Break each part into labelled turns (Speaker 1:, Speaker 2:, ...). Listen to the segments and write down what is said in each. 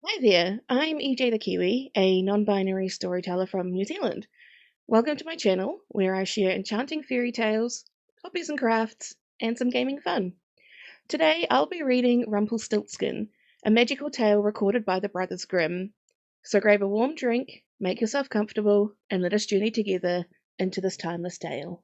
Speaker 1: Hi there, I'm EJtheKiwi, a non-binary storyteller from New Zealand. Welcome to my channel, where I share enchanting fairy tales, hobbies and crafts, and some gaming fun. Today I'll be reading Rumplestiltskin, a magical tale recorded by the Brothers Grimm. So grab a warm drink, make yourself comfortable, and let us journey together into this timeless tale.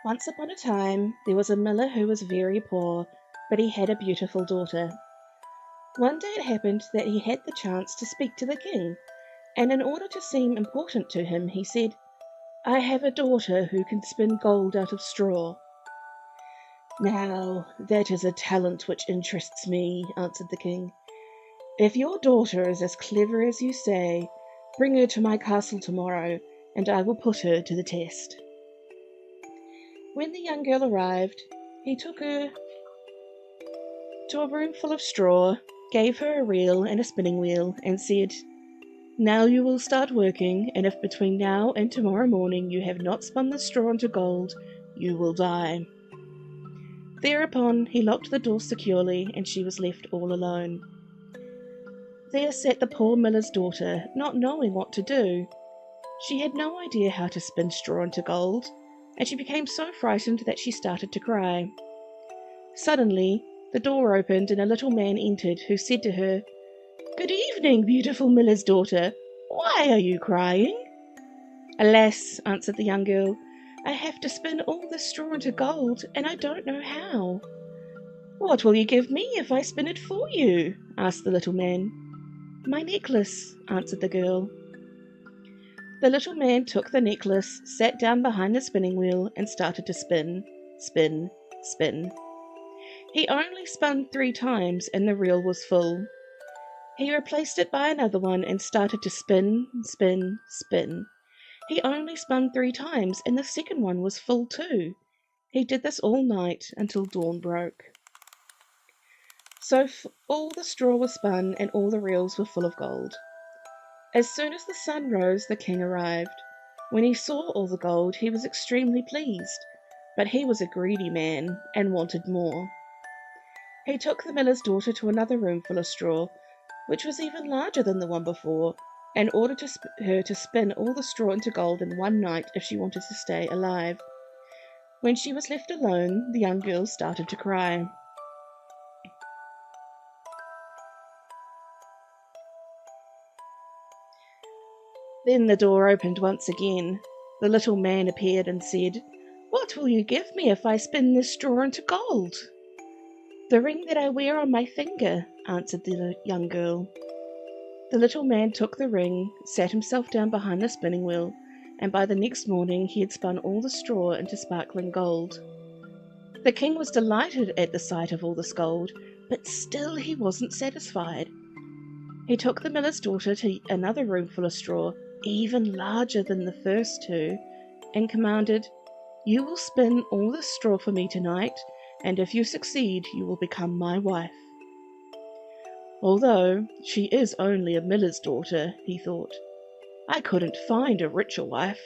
Speaker 1: Once upon a time, there was a miller who was very poor, but he had a beautiful daughter. One day it happened that he had the chance to speak to the king, and in order to seem important to him, he said, "I have a daughter who can spin gold out of straw." "Now, that is a talent which interests me," answered the king. "If your daughter is as clever as you say, bring her to my castle tomorrow, and I will put her to the test." When the young girl arrived, he took her to a room full of straw, gave her a reel and a spinning wheel, and said, "Now you will start working, and if between now and tomorrow morning you have not spun the straw into gold, you will die." Thereupon he locked the door securely, and she was left all alone. There sat the poor miller's daughter, not knowing what to do. She had no idea how to spin straw into gold, and she became so frightened that she started to cry. Suddenly, the door opened and a little man entered, who said to her, "Good evening, beautiful miller's daughter. Why are you crying?" "Alas," answered the young girl, "I have to spin all this straw into gold, and I don't know how." "What will you give me if I spin it for you?" asked the little man. "My necklace," answered the girl. The little man took the necklace, sat down behind the spinning wheel, and started to spin, spin, spin. He only spun 3 times, and the reel was full. He replaced it by another one and started to spin, spin, spin. He only spun 3 times, and the second one was full too. He did this all night until dawn broke. So all the straw was spun, and all the reels were full of gold. As soon as the sun rose, the king arrived. When he saw all the gold, he was extremely pleased, but he was a greedy man and wanted more. He took the miller's daughter to another room full of straw, which was even larger than the one before, and ordered her to spin all the straw into gold in one night if she wanted to stay alive. When she was left alone, the young girl started to cry. Then the door opened once again. The little man appeared and said, "What will you give me if I spin this straw into gold?" "The ring that I wear on my finger," answered the young girl. The little man took the ring, sat himself down behind the spinning wheel, and by the next morning he had spun all the straw into sparkling gold. The king was delighted at the sight of all this gold, but still he wasn't satisfied. He took the miller's daughter to another room full of straw, even larger than the first 2, and commanded, "You will spin all this straw for me tonight, and if you succeed you will become my wife." Although she is only a miller's daughter, he thought, I couldn't find a richer wife.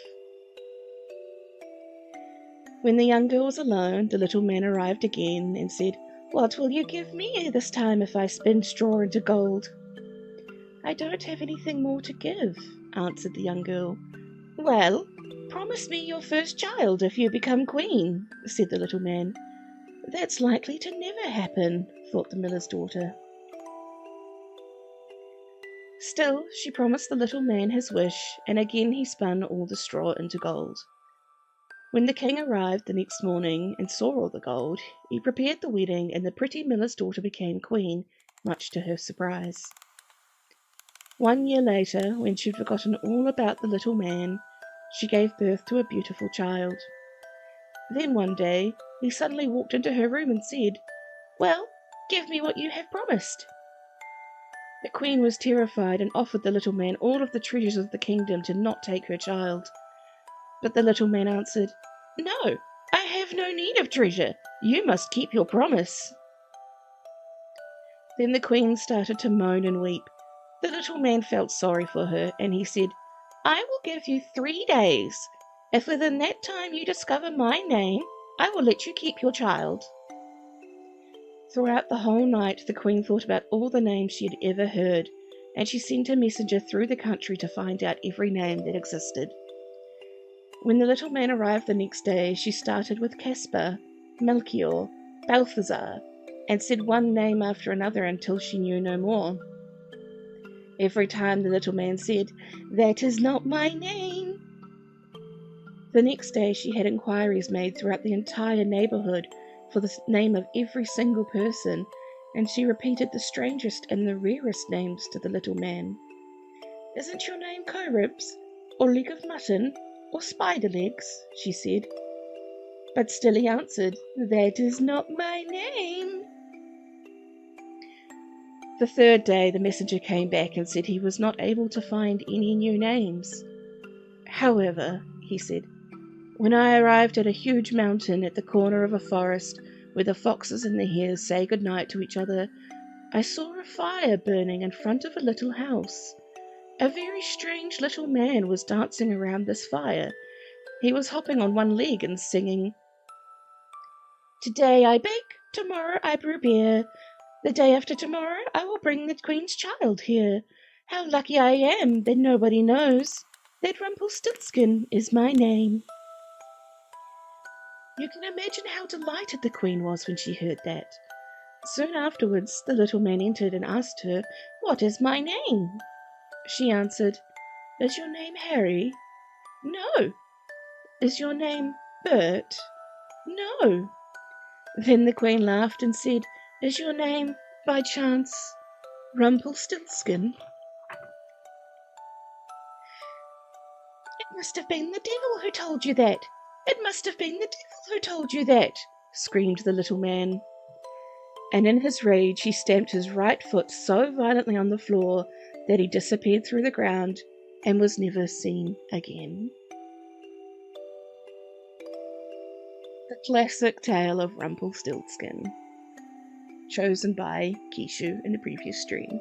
Speaker 1: When the young girl was alone, the little man arrived again and said, "What will you give me this time if I spin straw into gold?" "I don't have anything more to give," answered the young girl. "Well, promise me your first child if you become queen," said the little man. "That's likely to never happen," thought the miller's daughter. Still, she promised the little man his wish, and again he spun all the straw into gold. When the king arrived the next morning and saw all the gold, he prepared the wedding, and the pretty miller's daughter became queen, much to her surprise. 1 year later, when she'd forgotten all about the little man, she gave birth to a beautiful child. Then one day, he suddenly walked into her room and said, "Well, give me what you have promised." The queen was terrified and offered the little man all of the treasures of the kingdom to not take her child. But the little man answered, "No, I have no need of treasure. You must keep your promise. Then the queen started to moan and weep. The little man felt sorry for her, and he said, I will give you 3 days. If within that time you discover my name, I will let you keep your child. Throughout the whole night, the queen thought about all the names she had ever heard, and she sent a messenger through the country to find out every name that existed. When the little man arrived the next day, she started with Caspar, Melchior, Balthazar, and said one name after another until she knew no more. Every time the little man said, That is not my name. The next day she had inquiries made throughout the entire neighbourhood for the name of every single person, and she repeated the strangest and the rarest names to the little man. Isn't your name Coribs, or Leg of Mutton, or Spider Legs? She said. But still he answered, That is not my name. The third day the messenger came back and said he was not able to find any new names. However, he said, when I arrived at a huge mountain at the corner of a forest where the foxes and the hares say good night to each other, I saw a fire burning in front of a little house. A very strange little man was dancing around this fire. He was hopping on one leg and singing, Today I bake, tomorrow I brew beer. The day after tomorrow I will bring the queen's child here. How lucky I am that nobody knows that Rumplestiltskin is my name. You can imagine how delighted the queen was when she heard that. Soon afterwards the little man entered and asked her, What is my name? She answered, Is your name Harry? No. Is your name Bert? No. Then the queen laughed and said, Is your name, by chance, Rumplestiltskin? It must have been the devil who told you that. It must have been the devil who told you that, screamed the little man. And in his rage he stamped his right foot so violently on the floor that he disappeared through the ground and was never seen again. The classic tale of Rumplestiltskin, chosen by Kishu in the previous stream.